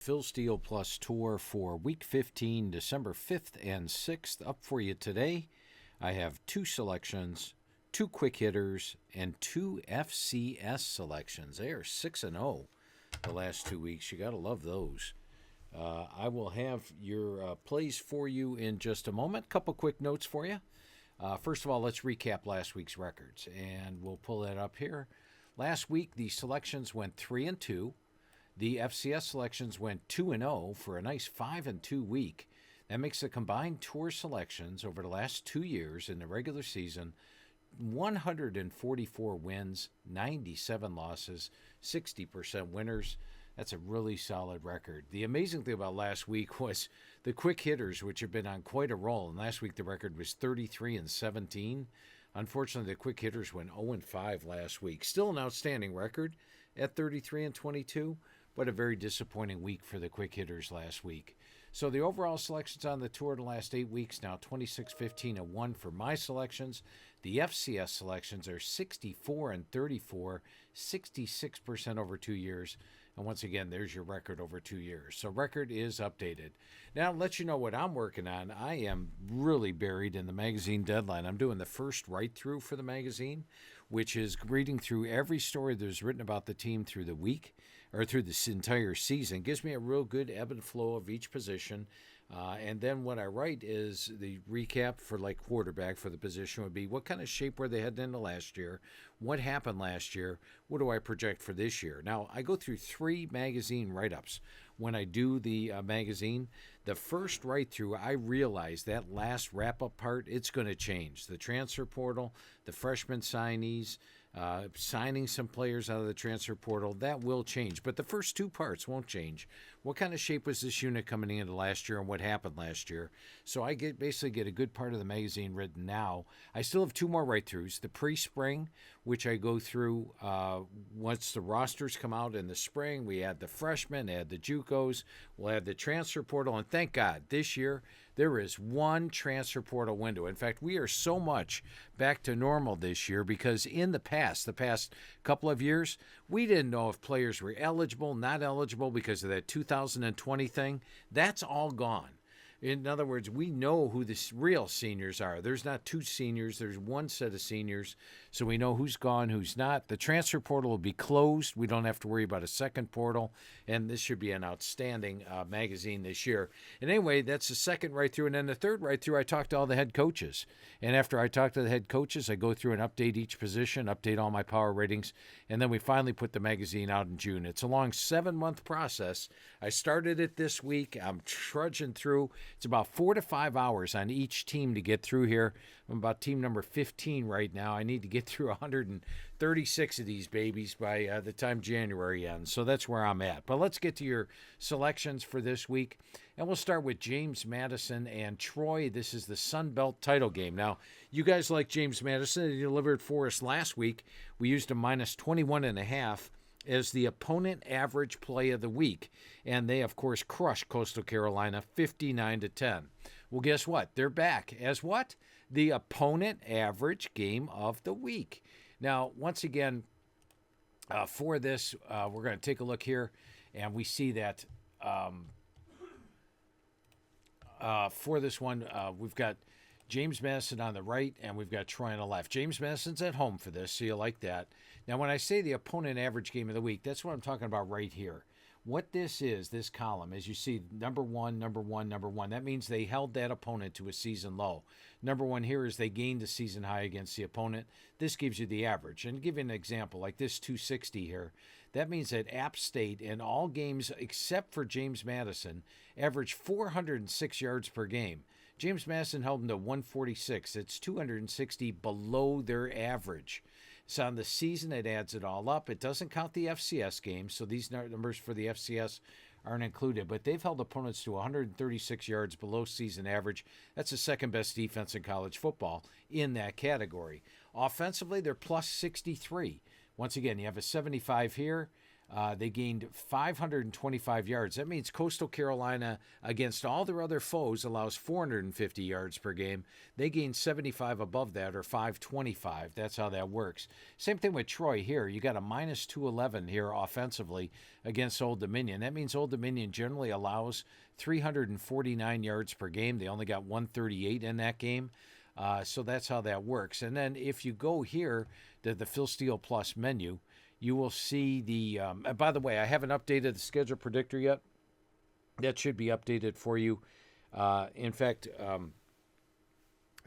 Phil Steele Plus tour for week 15, December 5th and 6th. Up for you today, I have two selections, two quick hitters, and two FCS selections. They are 6-0 the last 2 weeks. You got to love those. I will have your plays for you in just a moment. Couple quick notes for you. First of all, let's recap last week's records, and we'll pull that up here. Last week, the selections went 3-2. The FCS selections went 2-0 for a nice 5-2 week. That makes the combined tour selections over the last 2 years in the regular season 144 wins, 97 losses, 60% winners. That's a really solid record. The amazing thing about last week was the quick hitters, which have been on quite a roll. And last week the record was 33-17. Unfortunately, the quick hitters went 0-5 last week. Still an outstanding record at 33-22. But a very disappointing week for the quick hitters last week. So the overall selections on the tour the last 8 weeks, now 26-15-1 for my selections. The FCS selections are 64-34, 66% over 2 years. And once again, there's your record over 2 years. So record is updated. Now, to let you know what I'm working on, I am really buried in the magazine deadline. I'm doing the first write-through for the magazine, which is reading through every story that's written about the team through the week or through this entire season. Gives me a real good ebb and flow of each position. And then what I write is the recap for like quarterback for the position would be what kind of shape were they heading into last year? What happened last year? What do I project for this year? Now, I go through 3 magazine write-ups. When I do the magazine, the first write-through, I realize that last wrap-up part, it's going to change. The transfer portal, the freshman signees, signing some players out of the transfer portal, that will change. But the first 2 parts won't change. What kind of shape was this unit coming into last year and what happened last year? So I basically get a good part of the magazine written now. I still have 2 more write-throughs. The pre-spring, which I go through once the rosters come out in the spring. We add the freshmen, add the JUCOs, we'll add the transfer portal. And thank God, this year, there is one transfer portal window. In fact, we are so much back to normal this year because in the past couple of years, we didn't know if players were eligible, not eligible because of that 2020 thing. That's all gone. In other words, we know who the real seniors are. There's not 2 seniors. There's one set of seniors. So we know who's gone, who's not. The transfer portal will be closed. We don't have to worry about a second portal. And this should be an outstanding magazine this year. And anyway, that's the second write-through. And then the third write-through, I talk to all the head coaches. And after I talk to the head coaches, I go through and update each position, update all my power ratings. And then we finally put the magazine out in June. It's a long 7-month process. I started it this week. I'm trudging through. It's about 4 to 5 hours on each team to get through here. I'm about team number 15 right now. I need to get through 136 of these babies by the time January ends. So that's where I'm at. But let's get to your selections for this week. And we'll start with James Madison and Troy. This is the Sun Belt title game. Now, you guys like James Madison. He delivered for us last week. We used a minus 21.5 as the opponent average play of the week. And they, of course, crushed Coastal Carolina 59-10. Well, guess what? They're back as what? The opponent average game of the week. Now, once again, for this, we're going to take a look here, and we see that for this one, we've got James Madison on the right, and we've got Troy on the left. James Madison's at home for this, so you like that. Now, when I say the opponent average game of the week, that's what I'm talking about right here. What this is, this column, as you see, number one, that means they held that opponent to a season low. Number 1 here is they gained a season high against the opponent. This gives you the average. And to give you an example, like this 260 here, that means that App State in all games except for James Madison averaged 406 yards per game. James Madison held them to 146. It's 260 below their average. So on the season, it adds it all up. It doesn't count the FCS games, so these numbers for the FCS aren't included. But they've held opponents to 136 yards below season average. That's the second best defense in college football in that category. Offensively, they're plus 63. Once again, you have a 75 here. They gained 525 yards. That means Coastal Carolina, against all their other foes, allows 450 yards per game. They gained 75 above that, or 525. That's how that works. Same thing with Troy here. You got a minus 211 here offensively against Old Dominion. That means Old Dominion generally allows 349 yards per game. They only got 138 in that game. So that's how that works. And then if you go here to the Phil Steele Plus menu, you will see the, by the way, I haven't updated the schedule predictor yet. That should be updated for you. In fact,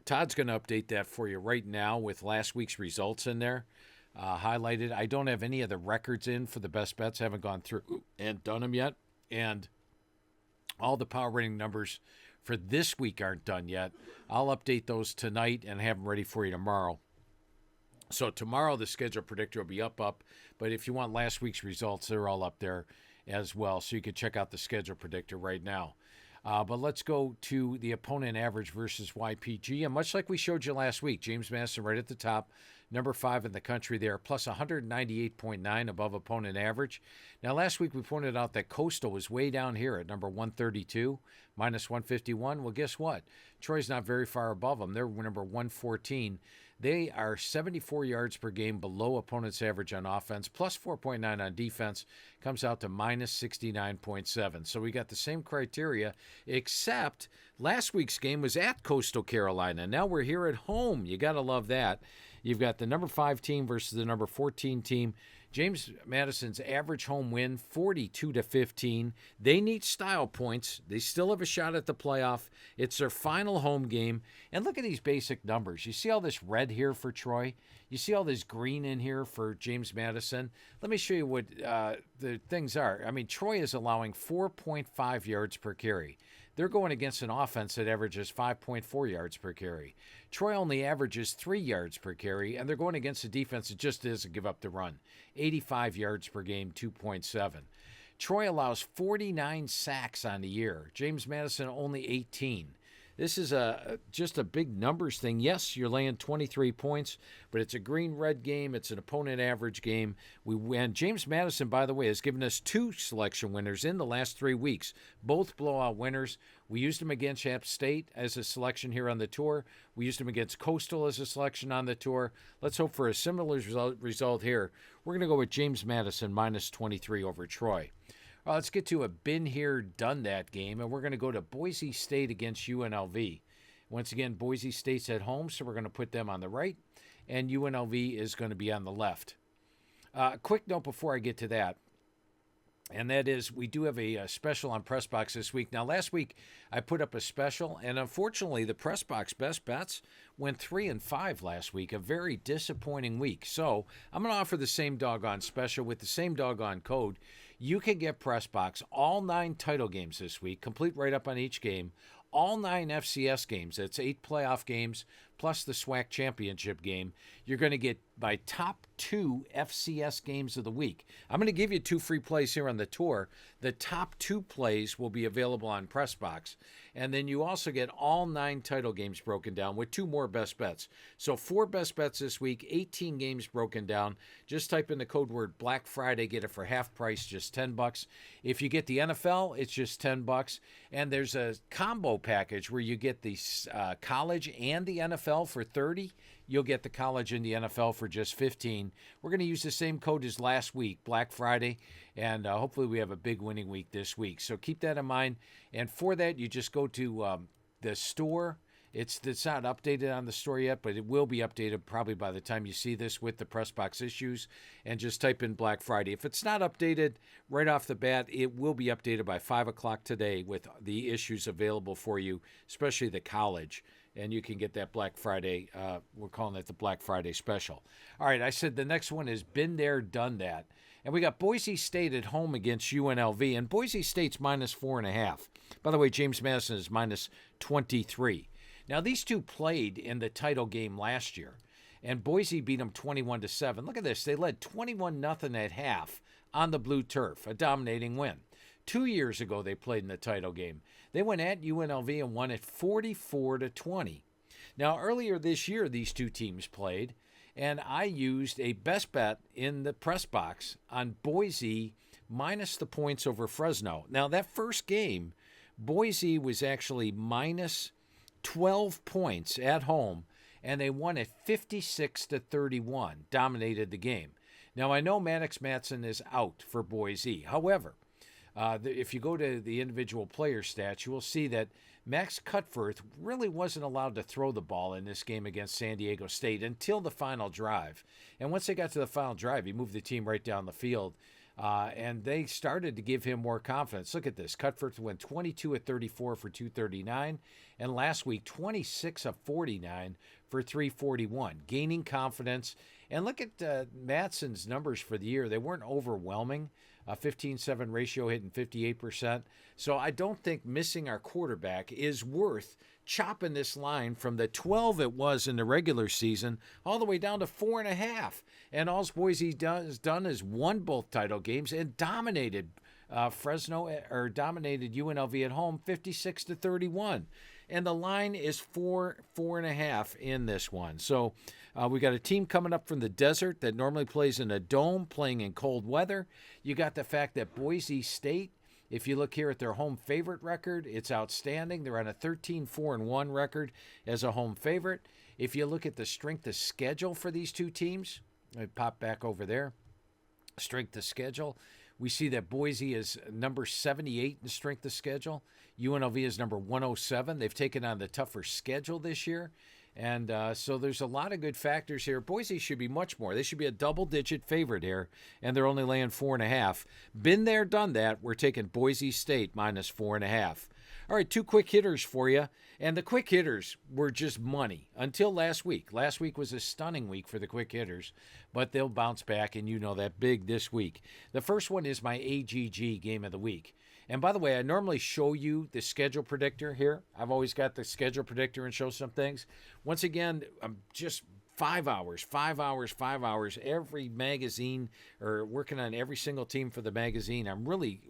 Todd's going to update that for you right now with last week's results in there highlighted. I don't have any of the records in for the best bets. I haven't gone through and done them yet. And all the power rating numbers for this week aren't done yet. I'll update those tonight and have them ready for you tomorrow. So tomorrow the schedule predictor will be up, but if you want last week's results, they're all up there as well. So you can check out the schedule predictor right now. But let's go to the opponent average versus YPG. And much like we showed you last week, James Madison right at the top, number 5 in the country there, plus 198.9 above opponent average. Now, last week we pointed out that Coastal was way down here at number 132, minus 151. Well, guess what? Troy's not very far above them. They're number 114. They are 74 yards per game below opponent's average on offense, plus 4.9 on defense, comes out to minus 69.7. So we got the same criteria, except last week's game was at Coastal Carolina. Now we're here at home. You got to love that. You've got the number 5 team versus the number 14 team. James Madison's average home win, 42-15. They need style points. They still have a shot at the playoff. It's their final home game. And look at these basic numbers. You see all this red here for Troy? You see all this green in here for James Madison? Let me show you what the things are. I mean, Troy is allowing 4.5 yards per carry. They're going against an offense that averages 5.4 yards per carry. Troy only averages 3 yards per carry, and they're going against a defense that just doesn't give up the run. 85 yards per game, 2.7. Troy allows 49 sacks on the year. James Madison only 18. This is just a big numbers thing. Yes, you're laying 23 points, but it's a green-red game. It's an opponent average game. And James Madison, by the way, has given us 2 selection winners in the last 3 weeks, both blowout winners. We used them against App State as a selection here on the tour. We used them against Coastal as a selection on the tour. Let's hope for a similar result here. We're going to go with James Madison minus 23 over Troy. Let's get to a been here, done that game, and we're going to go to Boise State against UNLV. Once again, Boise State's at home, so we're going to put them on the right, and UNLV is going to be on the left. Quick note before I get to that, and that is we do have a special on Pressbox this week. Now, last week I put up a special, and unfortunately the Pressbox best bets went 3-5 last week, a very disappointing week. So I'm going to offer the same doggone special with the same doggone code. You can get Pressbox all 9 title games this week, complete write-up on each game, all 9 FCS games. That's 8 playoff games plus the SWAC championship game. You're going to get my top 2 FCS games of the week. I'm going to give you 2 free plays here on the tour. The top 2 plays will be available on Pressbox. And then you also get all 9 title games broken down with 2 more best bets. So 4 best bets this week, 18 games broken down. Just type in the code word Black Friday, get it for half price, just $10. If you get the NFL, it's just $10. And there's a combo package where you get the college and the NFL for $30. You'll get the college and the NFL for just $15. We're going to use the same code as last week, Black Friday, and hopefully we have a big winning week this week. So keep that in mind. And for that, you just go to the store. It's not updated on the store yet, but it will be updated probably by the time you see this with the Pressbox issues, and just type in Black Friday. If it's not updated right off the bat, it will be updated by 5 o'clock today with the issues available for you, especially the college. And you can get that Black Friday, we're calling it the Black Friday special. All right, I said the next one is been there, done that. And we got Boise State at home against UNLV, and Boise State's minus 4.5. By the way, James Madison is minus 23. Now, these two played in the title game last year, and Boise beat them 21-7. Look at this. They led 21-0 at half on the blue turf, a dominating win. 2 years ago, they played in the title game. They went at UNLV and won it 44-20. Now, earlier this year, these two teams played, and I used a best bet in the press box on Boise minus the points over Fresno. Now, that first game, Boise was actually minus 12 points at home, and they won at 56-31, dominated the game. Now, I know Madison is out for Boise. However, if you go to the individual player stats, you will see that Max Cutforth really wasn't allowed to throw the ball in this game against San Diego State until the final drive. And once they got to the final drive, he moved the team right down the field. And they started to give him more confidence. Look at this. Cutforth went 22 of 34 for 239. And last week, 26 of 49 for 341, gaining confidence. And look at Matson's numbers for the year. They weren't overwhelming. A 15-7 ratio hitting 58%. So I don't think missing our quarterback is worth chopping this line from the 12 it was in the regular season all the way down to 4.5. And all Boise has done is won both title games and dominated dominated UNLV at home 56-31. And the line is 4.5 in this one. So we got a team coming up from the desert that normally plays in a dome, playing in cold weather. You got the fact that Boise State, if you look here at their home favorite record, it's outstanding. They're on a 13-4-1 record as a home favorite. If you look at the strength of schedule for these two teams, I pop back over there. Strength of schedule. We see that Boise is number 78 in strength of schedule. UNLV is number 107. They've taken on the tougher schedule this year. And so there's a lot of good factors here. Boise should be much more. They should be a double-digit favorite here, and they're only laying 4.5. Been there, done that. We're taking Boise State minus 4.5. All right, two quick hitters for you. And the quick hitters were just money until last week. Last week was a stunning week for the quick hitters, but they'll bounce back, and you know that big this week. The first one is my AGG game of the week. And by the way, I normally show you the schedule predictor here. I've always got the schedule predictor and show some things. Once again, I'm just 5 hours, every magazine, or working on every single team for the magazine. I'm really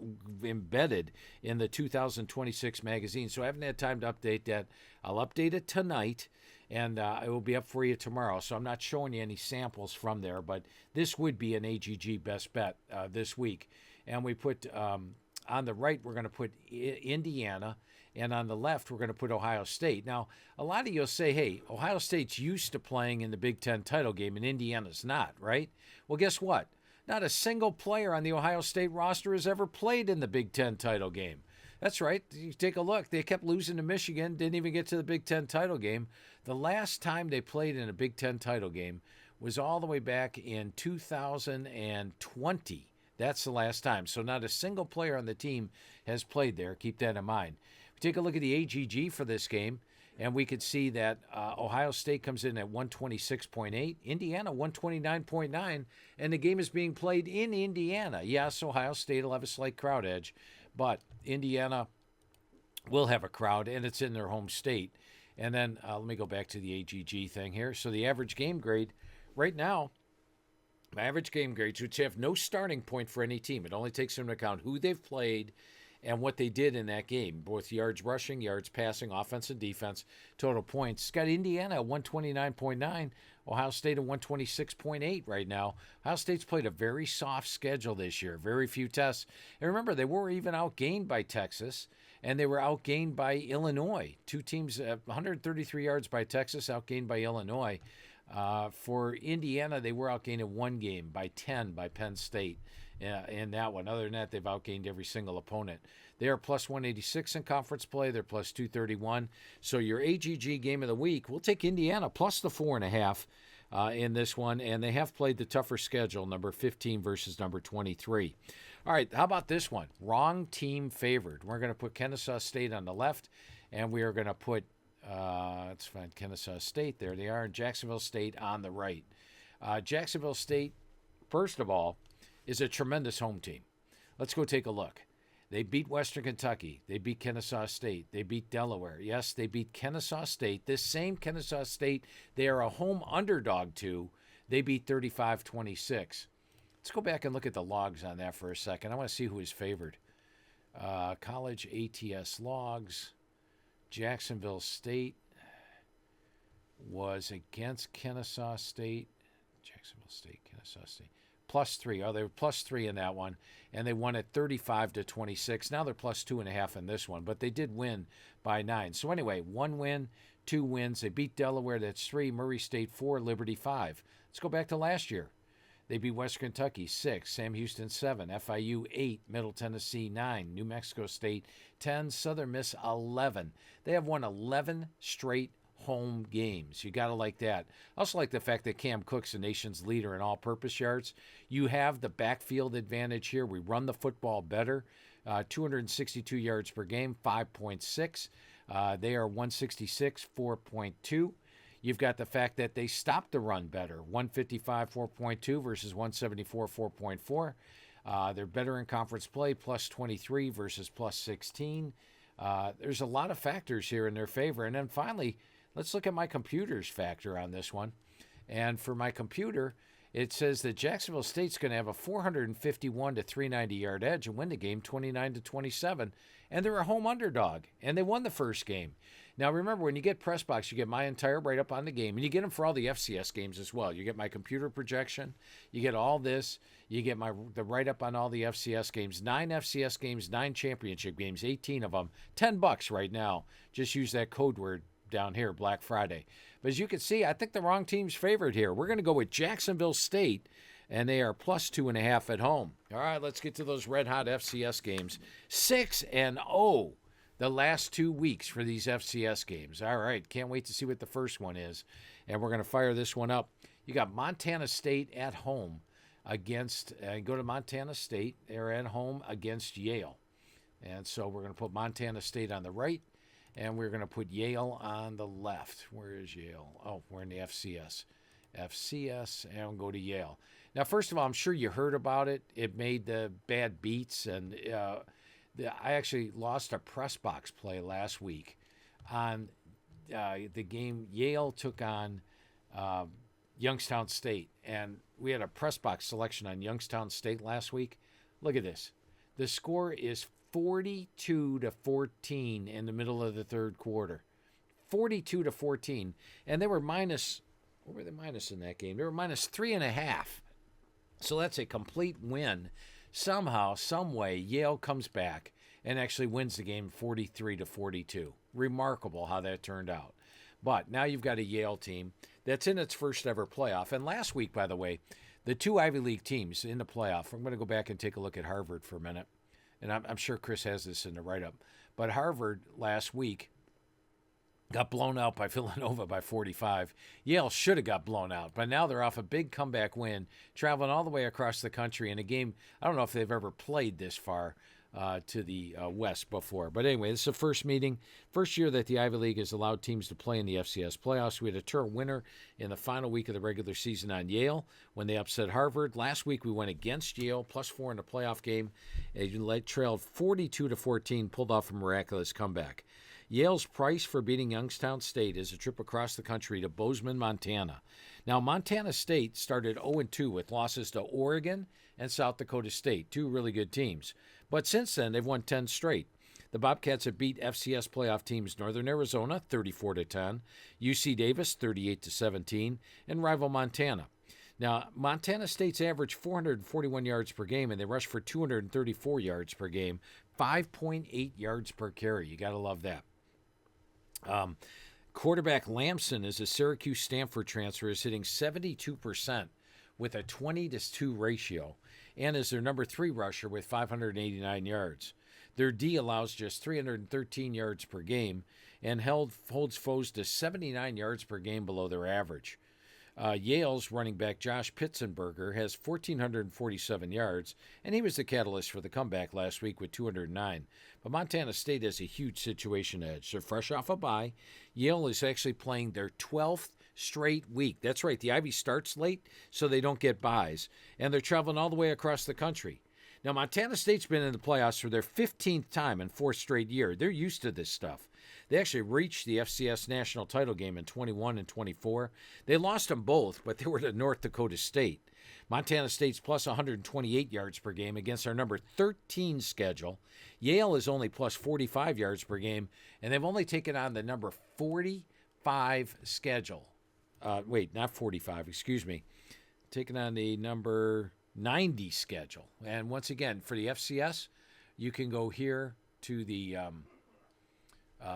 embedded in the 2026 magazine, so I haven't had time to update that. I'll update it tonight, and it will be up for you tomorrow. So I'm not showing you any samples from there, but this would be an AGG best bet this week. And we put, on the right, we're going to put Indiana, and on the left, we're going to put Ohio State. Now, a lot of you will say, hey, Ohio State's used to playing in the Big Ten title game, and Indiana's not, right? Well, guess what? Not a single player on the Ohio State roster has ever played in the Big Ten title game. That's right. You take a look. They kept losing to Michigan, didn't even get to the Big Ten title game. The last time they played in a Big Ten title game was all the way back in 2020. That's the last time. So not a single player on the team has played there. Keep that in mind. Take a look at the AGG for this game, and we could see that Ohio State comes in at 126.8, Indiana 129.9, and the game is being played in Indiana. Yes, Ohio State will have a slight crowd edge, but Indiana will have a crowd, and it's in their home state. And then let me go back to the AGG thing here. So the average game grade right now, my average game grades, which have no starting point for any team. It only takes into account who they've played and what they did in that game, both yards rushing, yards passing, offense and defense, total points. It's got Indiana at 129.9, Ohio State at 126.8 right now. Ohio State's played a very soft schedule this year, very few tests. And remember, they were even outgained by Texas, and they were outgained by Illinois. Two teams, 133 yards by Texas, outgained by Illinois. For Indiana, they were outgained in one game by 10 by Penn State. In that one. Other than that, they've outgained every single opponent. They are plus 186 in conference play. They're plus 231. So your AGG game of the week, we'll take Indiana plus the 4.5 in this one. And they have played the tougher schedule, number 15 versus number 23. All right, how about this one? Wrong team favored. We're going to put Kennesaw State on the left, and we are going to put, let's find Kennesaw State. There they are. Jacksonville State on the right. Jacksonville State, first of all, is a tremendous home team. Let's go take a look. They beat Western Kentucky. They beat Kennesaw State. They beat Delaware. Yes, they beat Kennesaw State. This same Kennesaw State, they are a home underdog to. They beat 35-26. Let's go back and look at the logs on that for a second. I want to see who is favored. College ATS logs. Jacksonville State was against Kennesaw State. Jacksonville State, Kennesaw State. +3. Oh, they were +3 in that one, and they won at 35-26. Now they're +2.5 in this one, but they did win by 9. So anyway, 1 win, 2 wins. They beat Delaware. That's 3. Murray State 4. Liberty 5. Let's go back to last year. They beat Western Kentucky 6. Sam Houston 7. FIU 8. Middle Tennessee 9. New Mexico State 10. Southern Miss 11. They have won 11 straight home games. You got to like that. I also like the fact that Cam Cook's the nation's leader in all-purpose yards. You have the backfield advantage here. We run the football better. 262 yards per game, 5.6. They are 166, 4.2. You've got the fact that they stopped the run better, 155, 4.2 versus 174, 4.4. They're better in conference play, +23 versus +16. There's a lot of factors here in their favor. And then finally, let's look at my computer's factor on this one. And for my computer, it says that Jacksonville State's going to have a 451 to 390 yard edge and win the game 29-27. And they're a home underdog, and they won the first game. Now, remember, when you get Pressbox, you get my entire write-up on the game, and you get them for all the FCS games as well. You get my computer projection. You get all this. You get the write-up on all the FCS games. 9 FCS games, 9 championship games, 18 of them. $10 right now. Just use that code word down here, Black Friday. But as you can see, I think the wrong team's favored here. We're going to go with Jacksonville State, and they are +2.5 at home. All right, let's get to those red-hot FCS games. 6-0 the last 2 weeks for these FCS games. All right, can't wait to see what the first one is. And we're going to fire this one up. You got Montana State at home against, go to Montana State. They're at home against Yale. And so we're going to put Montana State on the right, and we're going to put Yale on the left. Where is Yale? Oh, we're in the FCS. FCS, and we'll go to Yale. Now, first of all, I'm sure you heard about it. It made the bad beats, and I actually lost a Pressbox play last week on the game. Yale took on Youngstown State, and we had a Pressbox selection on Youngstown State last week. Look at this. The score is 42-14 in the middle of the third quarter. 42-14, and they were minus. What were they minus in that game? They were -3.5. So that's a complete win. Somehow, some way, Yale comes back and actually wins the game 43-42. Remarkable how that turned out. But now you've got a Yale team that's in its first ever playoff. And last week, by the way, the 2 Ivy League teams in the playoff, I'm going to go back and take a look at Harvard for a minute. And I'm sure Chris has this in the write-up. But Harvard last week got blown out by Villanova by 45. Yale should have got blown out, but now they're off a big comeback win, traveling all the way across the country in a game. I don't know if they've ever played this far to the West before. But anyway, this is the first meeting, first year that the Ivy League has allowed teams to play in the FCS playoffs. We had a tour winner in the final week of the regular season on Yale when they upset Harvard. Last week we went against Yale, +4 in the playoff game. They trailed 42-14, pulled off a miraculous comeback. Yale's price for beating Youngstown State is a trip across the country to Bozeman, Montana. Now, Montana State started 0-2 with losses to Oregon and South Dakota State, 2 really good teams. But since then, they've won 10 straight. The Bobcats have beat FCS playoff teams Northern Arizona 34-10, UC Davis 38-17, and rival Montana. Now, Montana State's average 441 yards per game, and they rush for 234 yards per game, 5.8 yards per carry. You got to love that. Quarterback Lamson is a Syracuse Stanford transfer, is hitting 72% with a 20-2 ratio, and is their number 3 rusher with 589 yards. Their D allows just 313 yards per game and holds foes to 79 yards per game below their average. Yale's running back Josh Pitzenberger has 1,447 yards, and he was the catalyst for the comeback last week with 209. But Montana State has a huge situation edge. They're fresh off a bye. Yale is actually playing their 12th straight week. That's right, the Ivy starts late, so they don't get byes. And they're traveling all the way across the country. Now, Montana State's been in the playoffs for their 15th time in 4th straight year. They're used to this stuff. They actually reached the FCS national title game in 21 and 24. They lost them both, but they were to North Dakota State. Montana State's plus 128 yards per game against our number 13 schedule. Yale is only plus 45 yards per game, and they've only taken on the number 45 schedule. Not 45, excuse me. taking on the number 90 schedule. And once again, for the FCS, you can go here to the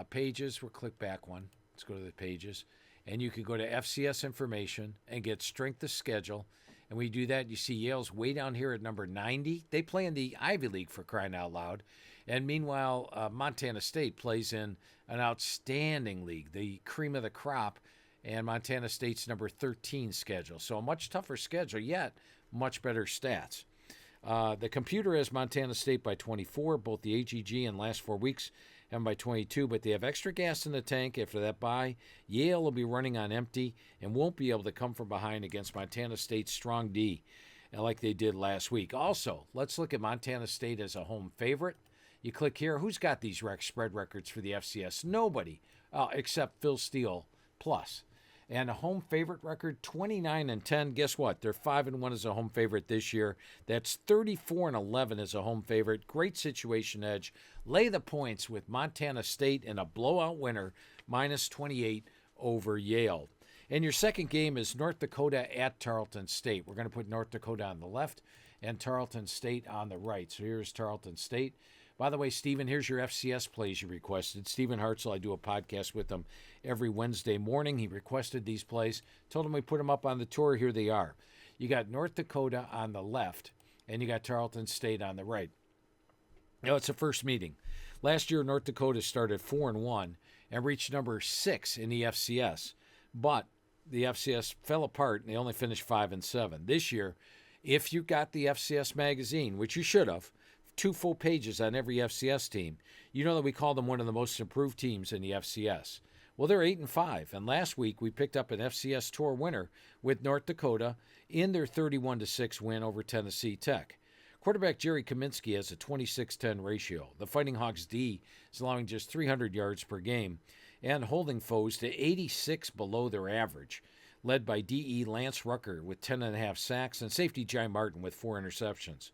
pages. We'll click back one. Let's go to the pages. And you can go to FCS information and get strength of schedule. And we do that. You see Yale's way down here at number 90. They play in the Ivy League, for crying out loud. And meanwhile, Montana State plays in an outstanding league, the cream of the crop, and Montana State's number 13 schedule. So a much tougher schedule, yet much better stats. The computer has Montana State by 24, both the AGG and last 4 weeks, and by 22, but they have extra gas in the tank after that bye. Yale will be running on empty and won't be able to come from behind against Montana State's strong D like they did last week. Also, let's look at Montana State as a home favorite. You click here. Who's got these spread records for the FCS? Nobody, except Phil Steele Plus. And a home favorite record, 29-10. Guess what? They're 5-1 as a home favorite this year. That's 34-11 as a home favorite. Great situation edge. Lay the points with Montana State in a blowout winner, -28 over Yale. And your second game is North Dakota at Charlton State. We're going to put North Dakota on the left and Tarleton State on the right. So here's Tarleton State. By the way, Stephen, here's your FCS plays you requested. Stephen Hartzell, I do a podcast with him every Wednesday morning. He requested these plays. Told him we put them up on the tour. Here they are. You got North Dakota on the left, and you got Tarleton State on the right. Now, it's a first meeting. Last year, North Dakota started 4-1 and reached number 6 in the FCS. But the FCS fell apart, and they only finished 5-7. This year, if you got the FCS magazine, which you should have, 2 full pages on every FCS team, you know that we call them one of the most improved teams in the FCS. Well, they're 8-5, and last week we picked up an FCS Tour winner with North Dakota in their 31-6 win over Tennessee Tech. Quarterback Jerry Kaminsky has a 26-10 ratio. The Fighting Hawks D is allowing just 300 yards per game and holding foes to 86 below their average, led by DE Lance Rucker with 10.5 sacks and safety Jai Martin with 4 interceptions.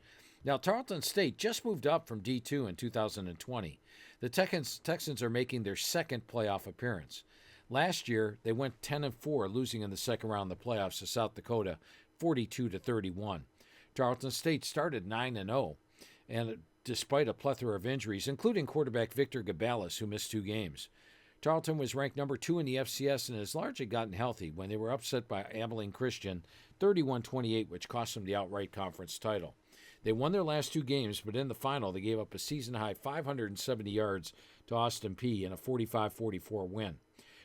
Now, Tarleton State just moved up from D2 in 2020. The Texans are making their second playoff appearance. Last year, they went 10-4, losing in the second round of the playoffs to South Dakota, 42-31. Tarleton State started 9-0, and despite a plethora of injuries, including quarterback Victor Gabalis, who missed 2 games. Tarleton was ranked number 2 in the FCS and has largely gotten healthy when they were upset by Abilene Christian, 31-28, which cost them the outright conference title. They won their last 2 games, but in the final, they gave up a season-high 570 yards to Austin Peay in a 45-44 win.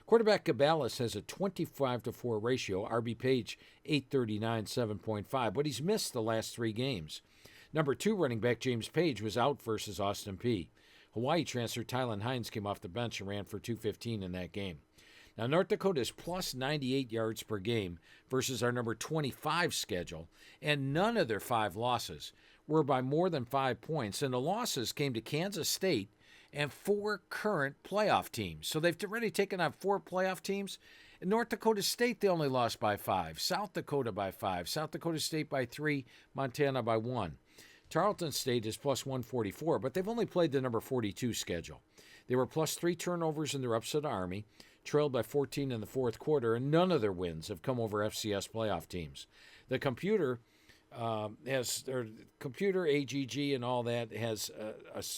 Quarterback Gabalis has a 25-4 ratio, RB Page 839, 7.5, but he's missed the last 3 games. Number 2 running back James Page was out versus Austin Peay. Hawaii transfer Tylen Hines came off the bench and ran for 215 in that game. Now, North Dakota is plus 98 yards per game versus our number 25 schedule, and none of their 5 losses were by more than 5 points, and the losses came to Kansas State and 4 current playoff teams. So they've already taken on 4 playoff teams. In North Dakota State, they only lost by 5. South Dakota by 5. South Dakota State by 3. Montana by 1. Tarleton State is plus 144, but they've only played the number 42 schedule. They were plus 3 turnovers in their upset Army, trailed by 14 in the fourth quarter, and none of their wins have come over FCS playoff teams. The computer computer AGG and all that has,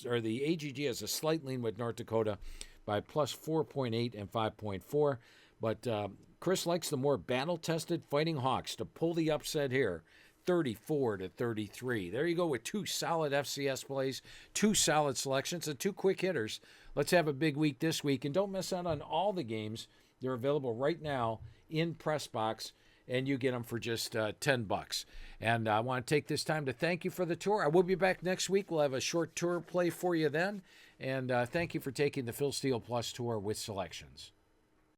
the AGG has a slight lean with North Dakota by plus 4.8 and 5.4, but Chris likes the more battle-tested Fighting Hawks to pull the upset here, 34-33. There you go with 2 solid FCS plays, 2 solid selections, and 2 quick hitters. Let's have a big week this week, and don't miss out on all the games. They're available right now in Pressbox, and you get them for just $10. And I want to take this time to thank you for the tour. I will be back next week. We'll have a short tour play for you then. And thank you for taking the Phil Steele Plus tour with selections.